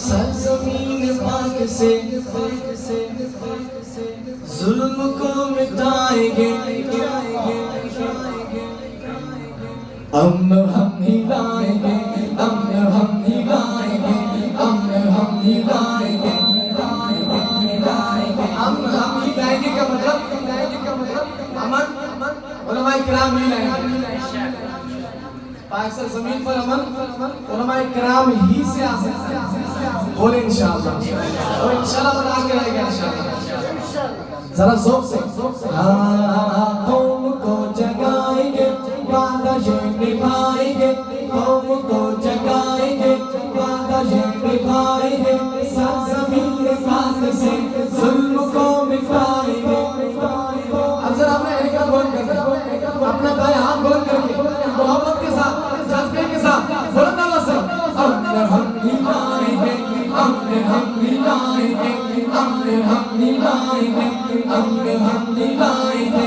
سرزمین پاک سے ظلم کو مٹائیں گے، امن ہم ہی لائیں گے، امن ہم ہی لائیں گے، امن ہم ہی لائیں گے، امن ہم ہی لائیں گے کا مطلب امن علماء کرام ہی لائیں گے۔ پاکستان زمین پر امن علماء کرام ہی سے آ سکتا ہے، بولے انشاءاللہ، اور انشاءاللہ بنا کے رہے گا انشاءاللہ۔ ذرا ذوق سے قوم کو جگائیں گے، وعدہ یہ نبھائیں گے، قوم کو جگائیں گے، وعدہ یہ نبھائیں گے، سرزمین پاک سے ظلم کو مٹائیں گے۔ اب ذرا اپنا ایک بول کر اپنا دائیں ہاتھ بلند کر کے محبت کے ساتھ جذبے کے ساتھ بلند آواز سے امن ہم ہی لائیں گے، امن ہم ہی لائیں گے، امن ہم ہی لائیں گے، امن ہم ہی لائیں گے،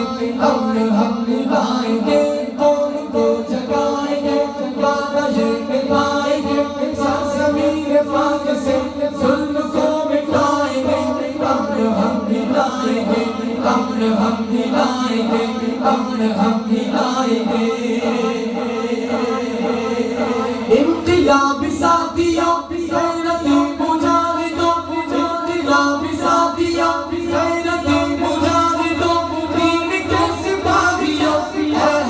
امن ہم ہی لائیں گے، قوم کو جگائیں گے، وعدہ یہ نبھائیں گے، سرزمین پاک سے ظلم کو مٹائیں گے، امن ہم ہی لائیں گے، امن ہم ہی لائیں گے، امن ہم ہی لائیں گے۔ انقلابی ساتھیوں غیرتی مجاہدوں، انقلابی ساتھیوں غیرتی مجاہدوں، دین کے سپاہیوں، اے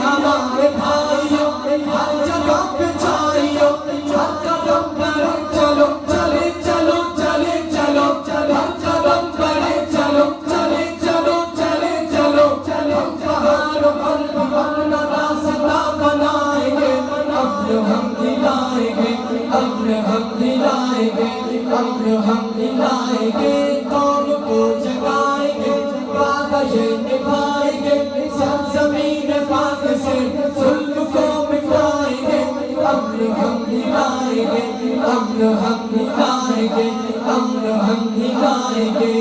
ہمارے بھائیوں، ہر جگہ پہ چھائیوں، ہر قدم پر چلو، چلے چلو، چلے چلو، ہر قدم پر چلو، چلے چلو، چلے چلو، ہم پہاڑوں پر اپنا راستہ بنائیں گے، امن ہم ہی لائیں گے، امن ہم ہی لائیں گے، امن ہم ہی لائیں گے، قوم کو جگائیں گے، وعدہ یہ نبھائیں گے، سرزمین پاک سے ظلم کو مٹائیں گے، امن ہم ہی لائیں گے، امن ہم ہی لائیں گے، امن ہم ہی لائیں گے۔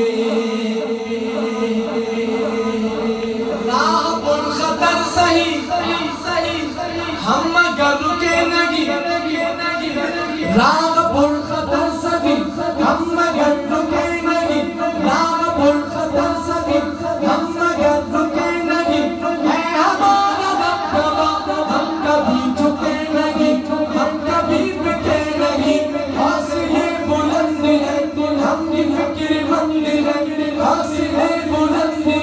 راہ پر خطر سہی ہم مگر رکے نہیں، راہ پر خطر سہی ہم مگر رکے نہیں، راہ پر خطر سہی ہم مگر رکے نہیں، اے ہمارا رب ہم کبھی جھکے نہیں، ہم کبھی بکے نہیں، حوصلے بلند ہیں ہم کی فکر مند ہے، حوصلے بلند ہیں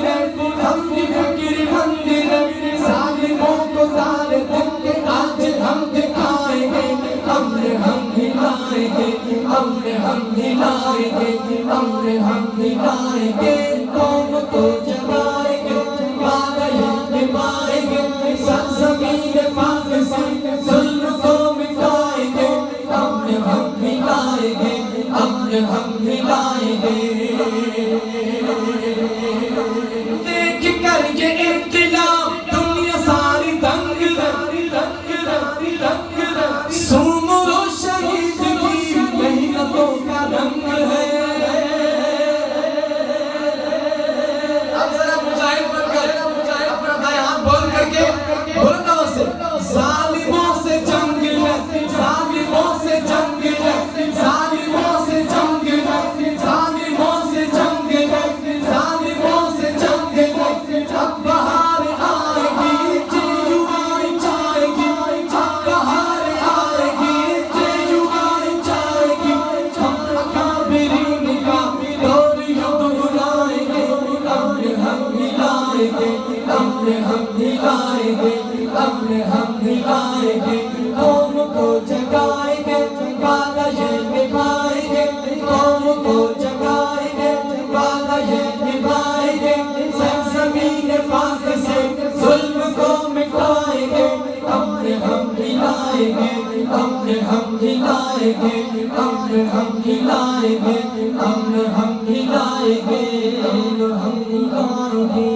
ہم کی فکر مند ہے، ظالموں کو ظالم کے آج ہم دکھائیں گے، امن ہم ہی لائیں گے، امن ہم ہی لائیں گے، امن ہم ہی لائیں گے، قوم کو جگائیں گے، وعدہ یہ نبھائیں گے، سرزمین پاک سے ظلم کو مٹائیں گے، امن ہم ہی لائیں گے، امن ہم ہی لائیں گے۔ دیکھ کر یہ انقلاب دنیا ساری دنگ سومر و شہید کی محنتوں کا رنگ ہے۔ اب ذرا مجاہد بن کر اپنا دائیں ہاتھ بلند کر کے بلند آواز سے ظالموں سے جنگ ہے، ظالموں سے جنگ ہے، ظالموں سے جنگ ہے، ظالموں سے جنگ ہے، ظالموں سے جنگ ہے، اب بہار آئے گی جیوائیں جائے گی، اب بہار آئے گی جیوائیں جائے گی، ہم اکابرین کا دور یوں دہرائیں گے، امن ہم ہی لائیں گے، امن ہم ہی لائیں گے، امن ہم ہی لائیں گے، قوم کو جگائیں گے، وعدہ یہ نبھائیں گے، قوم کو جگائیں گے، وعدہ یہ نبھائیں گے، سرزمین پاک سے ظلم کو مٹائیں گے، امن ہم ہی لائیں گے، امن ہم ہی لائیں گے، امن ہم ہی لائیں گے، امن ہم ہی لائیں گے، امن ہم ہی لائیں گے۔